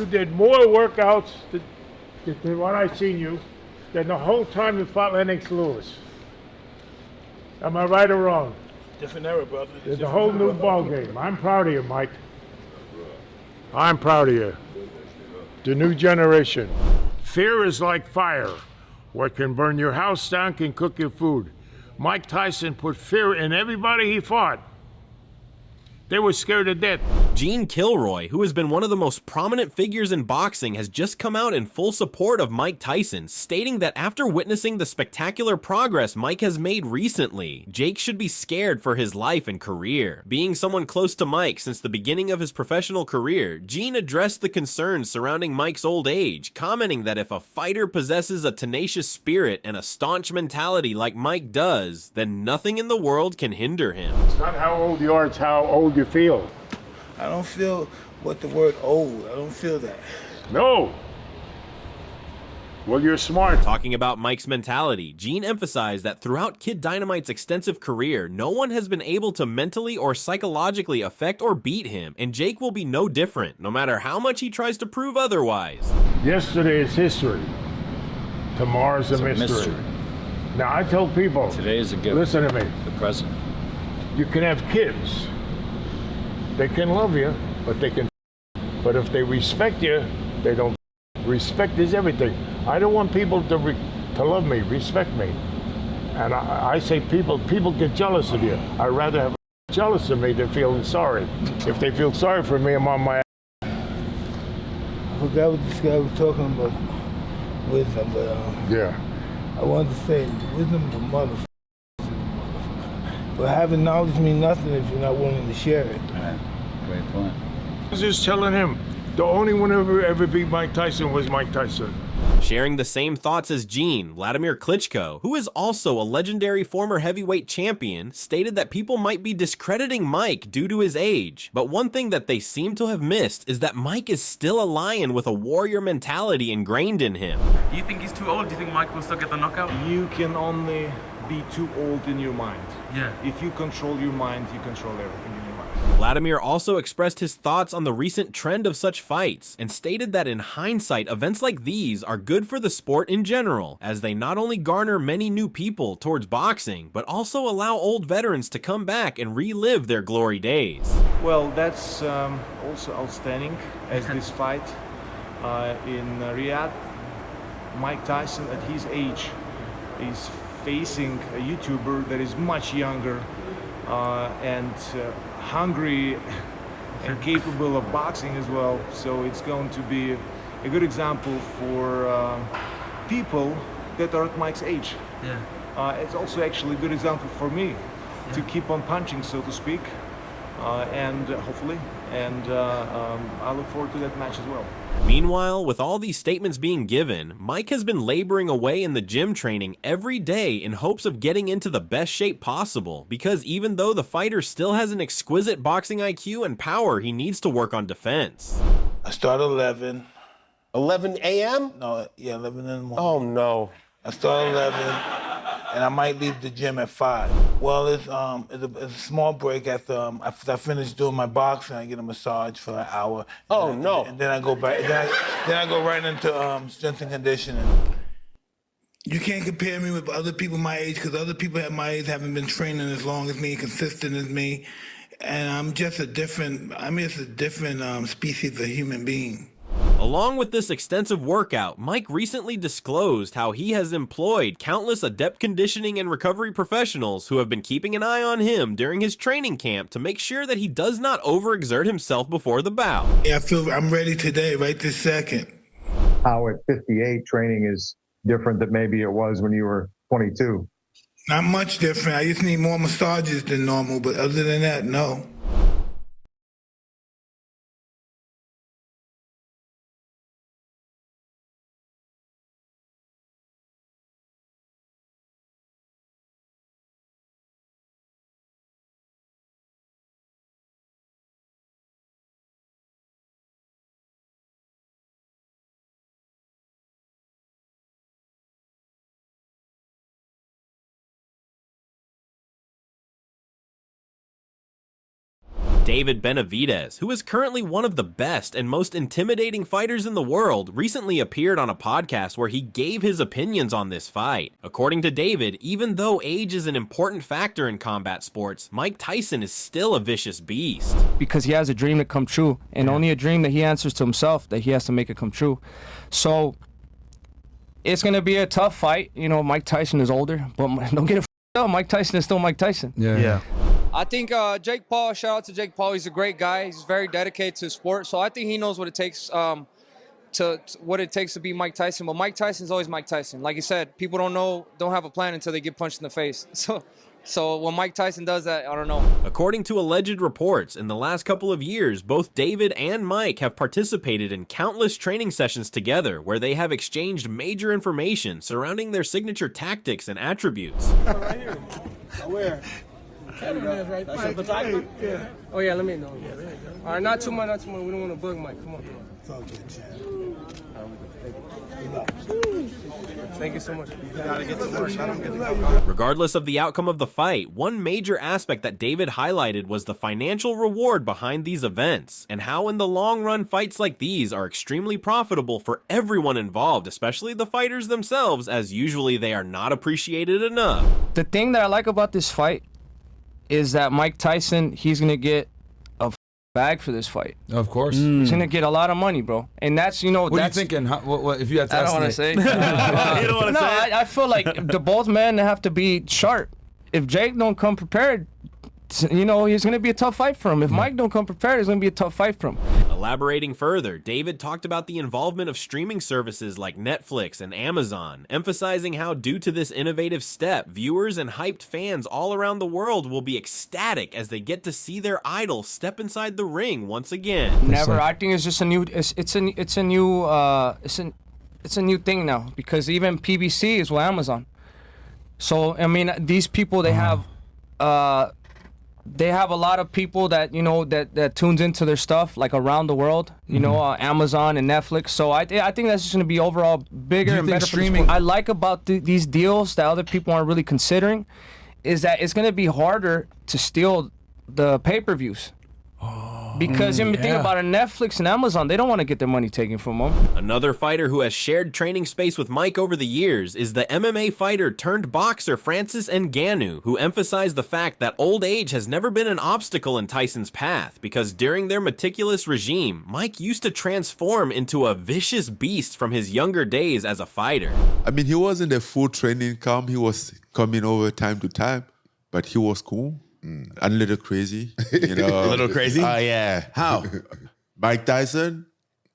You did more workouts than what I seen you than the whole time you fought Lennox Lewis. Am I right or wrong? Different era, brother. It's a whole new ball game. I'm proud of you, Mike. I'm proud of you. The new generation. Fear is like fire. What can burn your house down can cook your food. Mike Tyson put fear in everybody he fought. They were scared to death. Gene Kilroy, who has been one of the most prominent figures in boxing, has just come out in full support of Mike Tyson, stating that after witnessing the spectacular progress Mike has made recently, Jake should be scared for his life and career. Being someone close to Mike since the beginning of his professional career, Gene addressed the concerns surrounding Mike's old age, commenting that if a fighter possesses a tenacious spirit and a staunch mentality like Mike does, then nothing in the world can hinder him. It's not how old you are, it's how old you feel. I don't feel what the word old. I don't feel that. No. Well, you're smart. Talking about Mike's mentality, Gene emphasized that throughout Kid Dynamite's extensive career, no one has been able to mentally or psychologically affect or beat him, and Jake will be no different, no matter how much he tries to prove otherwise. Yesterday is history. Tomorrow's a mystery. Now, I tell people, Today is a gift. Listen to me. The present. You can have kids. They can love you, but but if they respect you, they don't. Respect is everything. I don't want people to love me, respect me. And I say people get jealous of you. I'd rather have jealous of me than feeling sorry. If they feel sorry for me, I'm on my I forgot what this guy was talking about. Wisdom, but yeah. I wanted to say wisdom of a motherfucker. But having knowledge means nothing if you're not willing to share it. Right. Great point. I was just telling him, the only one who ever beat Mike Tyson was Mike Tyson. Sharing the same thoughts as Gene, Vladimir Klitschko, who is also a legendary former heavyweight champion, stated that people might be discrediting Mike due to his age. But one thing that they seem to have missed is that Mike is still a lion with a warrior mentality ingrained in him. Do you think he's too old? Do you think Mike will still get the knockout? You can only be too old in your mind. Yeah. If you control your mind, you control everything in your mind. Vladimir also expressed his thoughts on the recent trend of such fights and stated that in hindsight, events like these are good for the sport in general, as they not only garner many new people towards boxing, but also allow old veterans to come back and relive their glory days. Well, that's also outstanding as this fight in Riyadh. Mike Tyson at his age is facing a YouTuber that is much younger and hungry and capable of boxing as well. So it's going to be a good example for people that are at Mike's age. Yeah. It's also actually a good example for me to keep on punching, so to speak, and hopefully, and I look forward to that match as well. Meanwhile, with all these statements being given, Mike has been laboring away in the gym training every day in hopes of getting into the best shape possible, because even though the fighter still has an exquisite boxing IQ and power, he needs to work on defense. I start at 11. 11 a.m.? No, yeah, 11 in the morning. Oh, no. I start at 11, and I might leave the gym at 5. Well, it's a small break after I finish doing my boxing. I get a massage for an hour. Oh, no. And then I go back. Then I go right into strength and conditioning. You can't compare me with other people my age, because other people at my age haven't been training as long as me, consistent as me, and I'm just a different. It's a different species of human being. Along with this extensive workout, Mike recently disclosed how he has employed countless adept conditioning and recovery professionals who have been keeping an eye on him during his training camp to make sure that he does not overexert himself before the bout. Yeah, I feel I'm ready today, right this second. How at 58 training is different than maybe it was when you were 22? Not much different. I just need more massages than normal, but other than that, no. David Benavidez, who is currently one of the best and most intimidating fighters in the world, recently appeared on a podcast where he gave his opinions on this fight. According to David, even though age is an important factor in combat sports, Mike Tyson is still a vicious beast. Because he has a dream to come true, and only a dream that he answers to himself, that he has to make it come true. So it's going to be a tough fight. You know, Mike Tyson is older, but don't get it up. Mike Tyson is still Mike Tyson. Yeah. I think Jake Paul, shout out to Jake Paul. He's a great guy. He's very dedicated to sport. So I think he knows what it takes to be Mike Tyson. But Mike Tyson's always Mike Tyson. Like you said, people don't have a plan until they get punched in the face. So when Mike Tyson does that, I don't know. According to alleged reports, in the last couple of years, both David and Mike have participated in countless training sessions together where they have exchanged major information surrounding their signature tactics and attributes. Right here. Where? Right. Oh yeah, let me know. All right, not too much. We don't want to bug Mike. Come on. It's all good, Chad. Thank you so much. Regardless of the outcome of the fight, one major aspect that David highlighted was the financial reward behind these events, and how in the long run fights like these are extremely profitable for everyone involved, especially the fighters themselves, as usually they are not appreciated enough. The thing that I like about this fight is that Mike Tyson, he's going to get a bag for this fight. Of course. He's going to get a lot of money, bro. And that's, you know, What are you thinking? What, if you had to I don't want to say. You don't want to say? I feel like the both men have to be sharp. If Jake don't come prepared, you know, he's going to be a tough fight for him. If Mike don't come prepared, it's going to be a tough fight for him. Elaborating further, David talked about the involvement of streaming services like Netflix and Amazon, emphasizing how due to this innovative step, viewers and hyped fans all around the world will be ecstatic as they get to see their idol step inside the ring once again. Never. I think it's just a new. It's a new thing now, because even PBC is with Amazon. So I mean, these people, they have a lot of people that, you know, that tunes into their stuff, like around the world, you know, Amazon and Netflix. So I think that's just going to be overall bigger and better streaming. I like about these deals that other people aren't really considering is that it's going to be harder to steal the pay-per-views. Because think about it, Netflix and Amazon, they don't want to get their money taken from them. Another fighter who has shared training space with Mike over the years is the MMA fighter turned boxer Francis Ngannou, who emphasized the fact that old age has never been an obstacle in Tyson's path, because during their meticulous regime, Mike used to transform into a vicious beast from his younger days as a fighter. I mean, he wasn't a full training camp. He was coming over time to time, but he was cool. And a little crazy, you know. A little crazy? Oh, yeah. How? Mike Tyson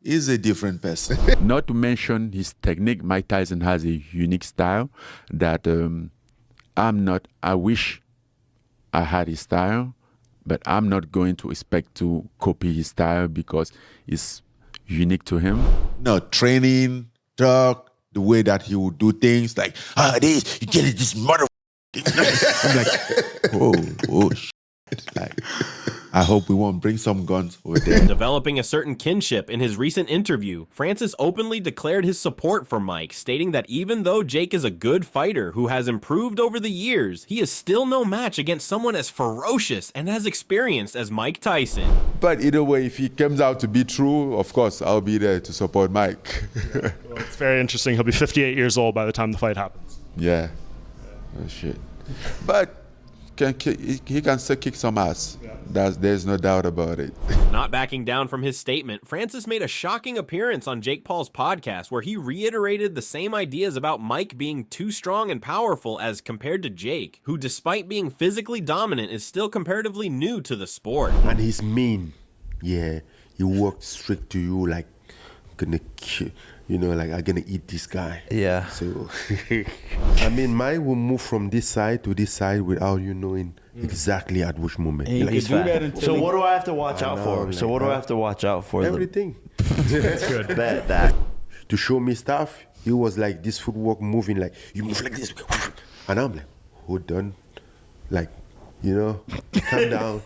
is a different person. Not to mention his technique, Mike Tyson has a unique style that I wish I had his style, but I'm not going to expect to copy his style because it's unique to him. No, training, talk, the way that he would do things, like, this, you get it, this mother. I'm like, oh, shit. Like, I hope we won't bring some guns over there. Developing a certain kinship, in his recent interview, Francis openly declared his support for Mike, stating that even though Jake is a good fighter who has improved over the years, he is still no match against someone as ferocious and as experienced as Mike Tyson. But either way, if he comes out to be true, of course, I'll be there to support Mike. Well, it's very interesting. He'll be 58 years old by the time the fight happens. Yeah. Oh, shit. But he can still kick some ass. There's no doubt about it. Not backing down from his statement, Francis made a shocking appearance on Jake Paul's podcast where he reiterated the same ideas about Mike being too strong and powerful as compared to Jake, who despite being physically dominant is still comparatively new to the sport. And he's mean. Yeah, he walked straight to you like, gonna kill. You know, like, I'm gonna eat this guy. Yeah. So, I mean, Mike will move from this side to this side without you knowing exactly at which moment. Like, so what do I have to watch out for? So what do I have to watch out for? Everything. That's good. That. To show me stuff, he was like, this footwork moving, like, you move like this. And I'm like, hold on. Like, You know, calm down.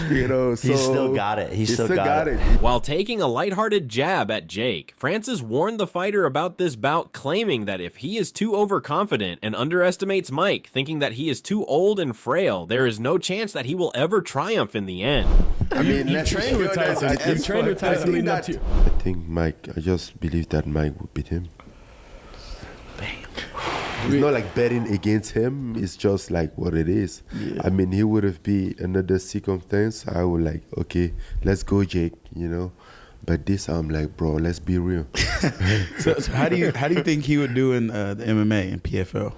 You know, so He's still got it. He's still got it. While taking a lighthearted jab at Jake, Francis warned the fighter about this bout, claiming that if he is too overconfident and underestimates Mike, thinking that he is too old and frail, there is no chance that he will ever triumph in the end. I mean, you trained with Tyson. You trained with Tyson leading up to you. I think Mike, I just believe that Mike would beat him. It's not like betting against him. It's just like what it is. Yeah. I mean, he would have been another circumstance. I would like, okay, let's go, Jake. You know, but this I'm like, bro, let's be real. So how do you think he would do in the MMA and PFL?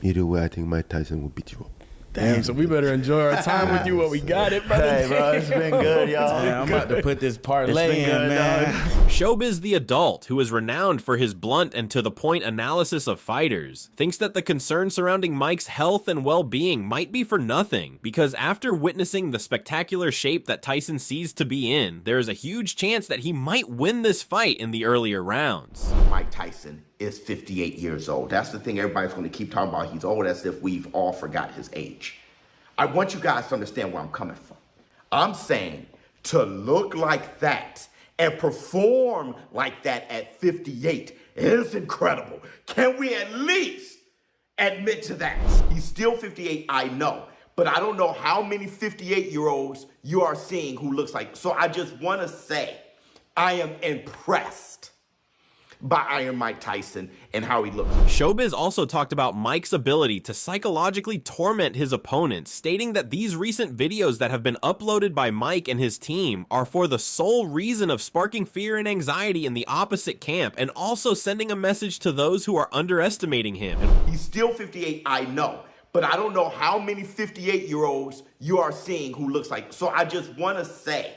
Either way, I think Mike Tyson will beat you up. Damn, so we better enjoy our time with you while we got it, brother. Hey, bro, it's been good, y'all. Yeah, I'm about to put this parlay in, man. Showbiz the adult, who is renowned for his blunt and to-the-point analysis of fighters, thinks that the concern surrounding Mike's health and well-being might be for nothing, because after witnessing the spectacular shape that Tyson sees to be in, there is a huge chance that he might win this fight in the earlier rounds. Mike Tyson is 58 years old. That's the thing everybody's going to keep talking about. He's old as if we've all forgot his age. I want you guys to understand where I'm coming from. I'm saying to look like that and perform like that at 58 is incredible. Can we at least admit to that? He's still 58, I know, but I don't know how many 58-year-olds you are seeing who looks like. So I just want to say I am impressed by Iron Mike Tyson and how he looks. Showbiz also talked about Mike's ability to psychologically torment his opponents, stating that these recent videos that have been uploaded by Mike and his team are for the sole reason of sparking fear and anxiety in the opposite camp, and also sending a message to those who are underestimating him. He's still 58, I know, but I don't know how many 58-year-olds you are seeing who looks like. So I just want to say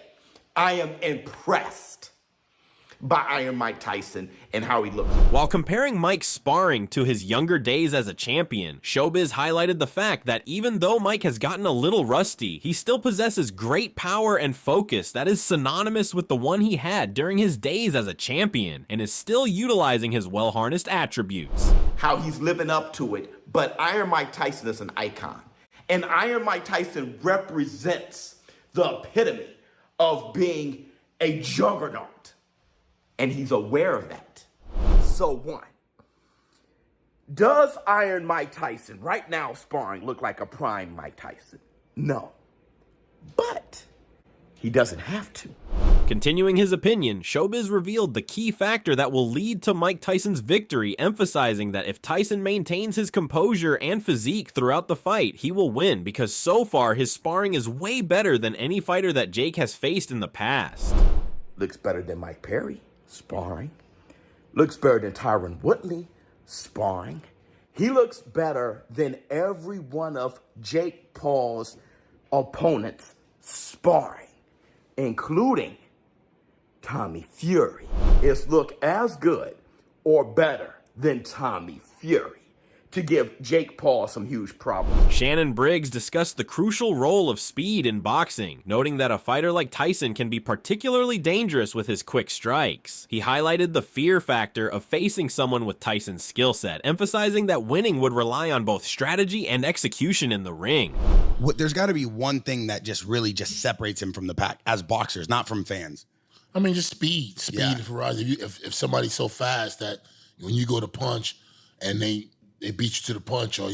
I am impressed by Iron Mike Tyson and how he looks. While comparing Mike's sparring to his younger days as a champion, Showbiz highlighted the fact that even though Mike has gotten a little rusty, he still possesses great power and focus that is synonymous with the one he had during his days as a champion, and is still utilizing his well-harnessed attributes. How he's living up to it, but Iron Mike Tyson is an icon. And Iron Mike Tyson represents the epitome of being a juggernaut. And he's aware of that. So one, does Iron Mike Tyson right now sparring look like a prime Mike Tyson? No, but he doesn't have to. Continuing his opinion, Showbiz revealed the key factor that will lead to Mike Tyson's victory, emphasizing that if Tyson maintains his composure and physique throughout the fight, he will win, because so far his sparring is way better than any fighter that Jake has faced in the past. Looks better than Mike Perry. Sparring. Looks better than Tyron Woodley. Sparring. He looks better than every one of Jake Paul's opponents sparring, including Tommy Fury. It's look as good or better than Tommy Fury, to give Jake Paul some huge problems. Shannon Briggs discussed the crucial role of speed in boxing, noting that a fighter like Tyson can be particularly dangerous with his quick strikes. He highlighted the fear factor of facing someone with Tyson's skill set, emphasizing that winning would rely on both strategy and execution in the ring. There's got to be one thing that really separates him from the pack as boxers, not from fans. I mean, just speed. For us. If somebody's so fast that when you go to punch and they beat you to the punch, or,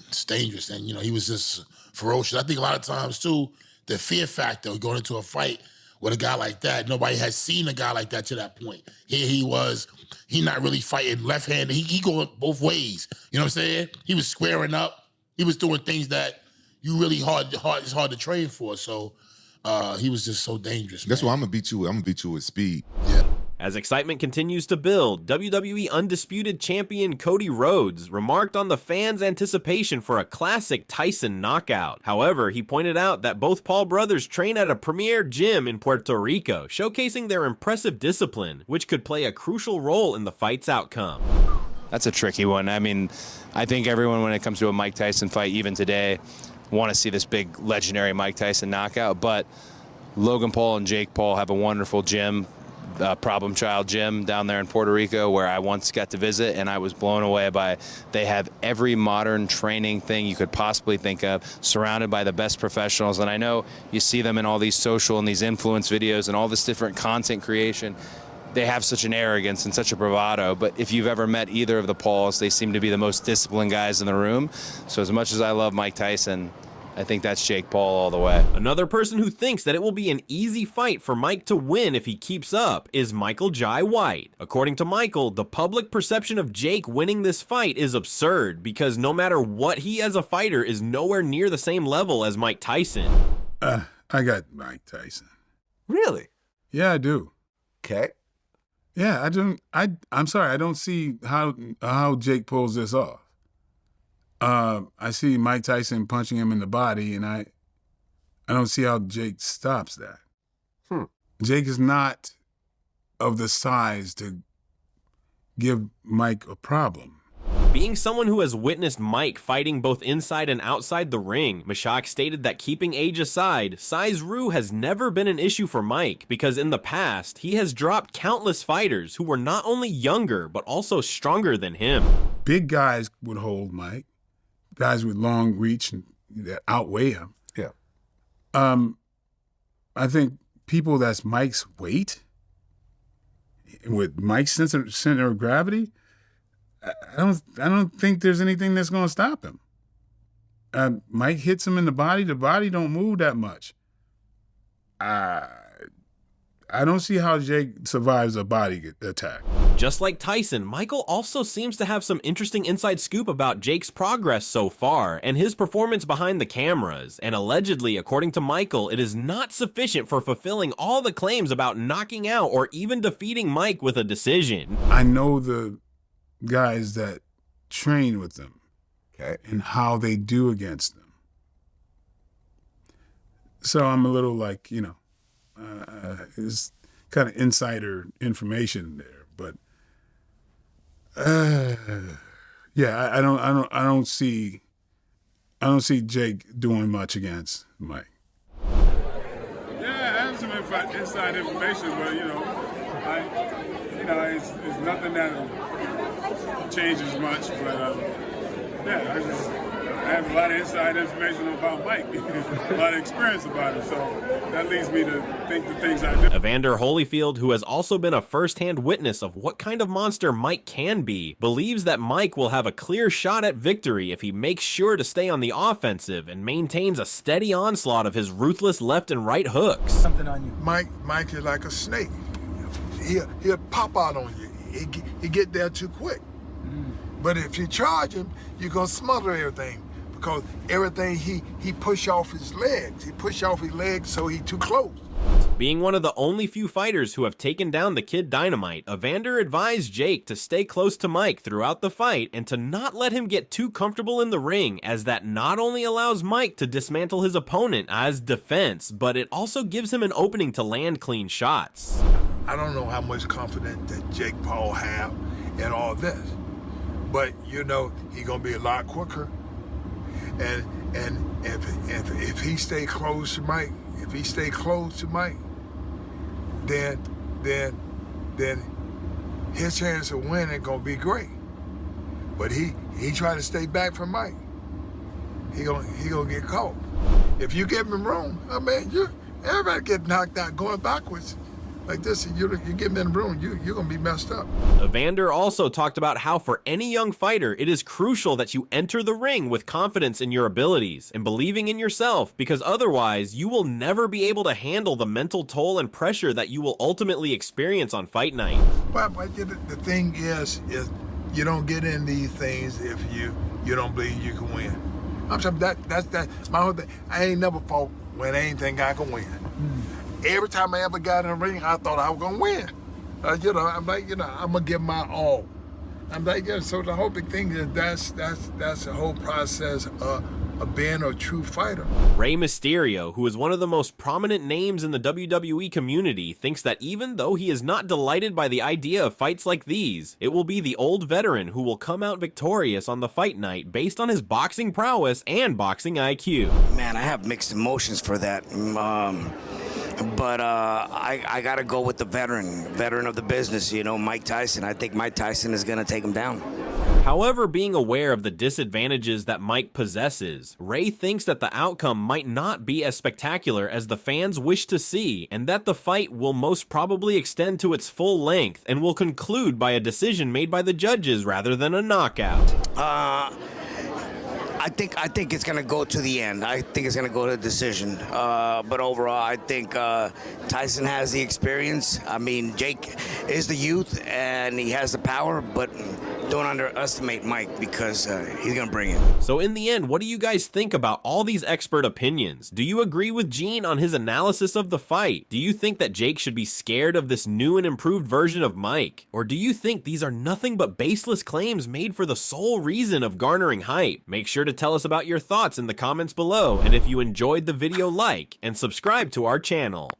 it's dangerous. And, he was just ferocious. I think a lot of times, too, the fear factor going into a fight with a guy like that, nobody has seen a guy like that to that point. Here he not really fighting left-handed. He going both ways. You know what I'm saying? He was squaring up. He was doing things that it's hard to train for. So he was just so dangerous. That's why I'm going to beat you. I'm going to beat you with speed. Yeah. As excitement continues to build, WWE Undisputed Champion Cody Rhodes remarked on the fans' anticipation for a classic Tyson knockout. However, he pointed out that both Paul brothers train at a premier gym in Puerto Rico, showcasing their impressive discipline, which could play a crucial role in the fight's outcome. That's a tricky one. I mean, I think everyone, when it comes to a Mike Tyson fight, even today, want to see this big legendary Mike Tyson knockout, but Logan Paul and Jake Paul have a wonderful gym. Problem Child gym down there in Puerto Rico where I once got to visit, and I was blown away by they have every modern training thing you could possibly think of, surrounded by the best professionals. And I know you see them in all these social and these influence videos and all this different content creation. They have such an arrogance and such a bravado, but if you've ever met either of the Pauls, they seem to be the most disciplined guys in the room. So as much as I love Mike Tyson, I think that's Jake Paul all the way. Another person who thinks that it will be an easy fight for Mike to win if he keeps up is Michael Jai White. According to Michael, the public perception of Jake winning this fight is absurd because no matter what he as a fighter is nowhere near the same level as Mike Tyson. I got Mike Tyson. Really? Yeah, I do. Okay. Yeah, I'm sorry, I don't see how Jake pulls this off. I see Mike Tyson punching him in the body, and I don't see how Jake stops that. Jake is not of the size to give Mike a problem. Being someone who has witnessed Mike fighting both inside and outside the ring, Mashak stated that keeping age aside, size Rue has never been an issue for Mike because in the past, he has dropped countless fighters who were not only younger, but also stronger than him. Big guys would hold Mike. Guys with long reach and that outweigh him. Yeah. I think people that's Mike's weight, with Mike's center of gravity, I don't think there's anything that's going to stop him. Mike hits him in the body don't move that much. I don't see how Jake survives a body attack. Just like Tyson, Michael also seems to have some interesting inside scoop about Jake's progress so far and his performance behind the cameras. And allegedly, according to Michael, it is not sufficient for fulfilling all the claims about knocking out or even defeating Mike with a decision. I know the guys that train with them, okay, and how they do against them. So I'm a little like, it's kind of insider information there, but yeah, I don't see Jake doing much against Mike. Yeah, I have some inside information, but it's nothing that changes much. But I have a lot of inside information about Mike, a lot of experience about it, so that leads me to think the things I do. Evander Holyfield, who has also been a first-hand witness of what kind of monster Mike can be, believes that Mike will have a clear shot at victory if he makes sure to stay on the offensive and maintains a steady onslaught of his ruthless left and right hooks. Something on you. Mike is like a snake. He'll pop out on you. He get there too quick. But if you charge him, you're gonna smother everything. Because everything he push off his legs. He push off his legs so he too close. Being one of the only few fighters who have taken down the Kid Dynamite, Evander advised Jake to stay close to Mike throughout the fight and to not let him get too comfortable in the ring, as that not only allows Mike to dismantle his opponent as defense, but it also gives him an opening to land clean shots. I don't know how much confidence that Jake Paul have in all this, but he gonna be a lot quicker. And if he stay close to Mike, then his chance of winning gonna be great. But he try to stay back from Mike, he gonna get caught. If you give him room, everybody get knocked out going backwards. Like this, you get him in the room, you're gonna be messed up. Evander also talked about how for any young fighter, it is crucial that you enter the ring with confidence in your abilities and believing in yourself, because otherwise you will never be able to handle the mental toll and pressure that you will ultimately experience on fight night. But the thing is you don't get in these things if you don't believe you can win. I'm saying that's my whole thing. I ain't never fought when I ain't think I can win. Every time I ever got in the ring, I thought I was gonna win. I'm like, I'm gonna give my all. I'm like, so the whole big thing is that's the whole process of being a true fighter. Rey Mysterio, who is one of the most prominent names in the WWE community, thinks that even though he is not delighted by the idea of fights like these, it will be the old veteran who will come out victorious on the fight night based on his boxing prowess and boxing IQ. Man, I have mixed emotions for that. But I got to go with the veteran of the business, you know, Mike Tyson. I think Mike Tyson is going to take him down. However, being aware of the disadvantages that Mike possesses, Ray thinks that the outcome might not be as spectacular as the fans wish to see, and that the fight will most probably extend to its full length and will conclude by a decision made by the judges rather than a knockout. I think it's gonna go to the end. I think it's gonna go to a decision. But overall, I think Tyson has the experience. I mean, Jake is the youth and he has the power, but don't underestimate Mike because he's gonna bring it. So in the end, what do you guys think about all these expert opinions? Do you agree with Gene on his analysis of the fight? Do you think that Jake should be scared of this new and improved version of Mike? Or do you think these are nothing but baseless claims made for the sole reason of garnering hype? Make sure to tell us about your thoughts in the comments below, and if you enjoyed the video, like and subscribe to our channel.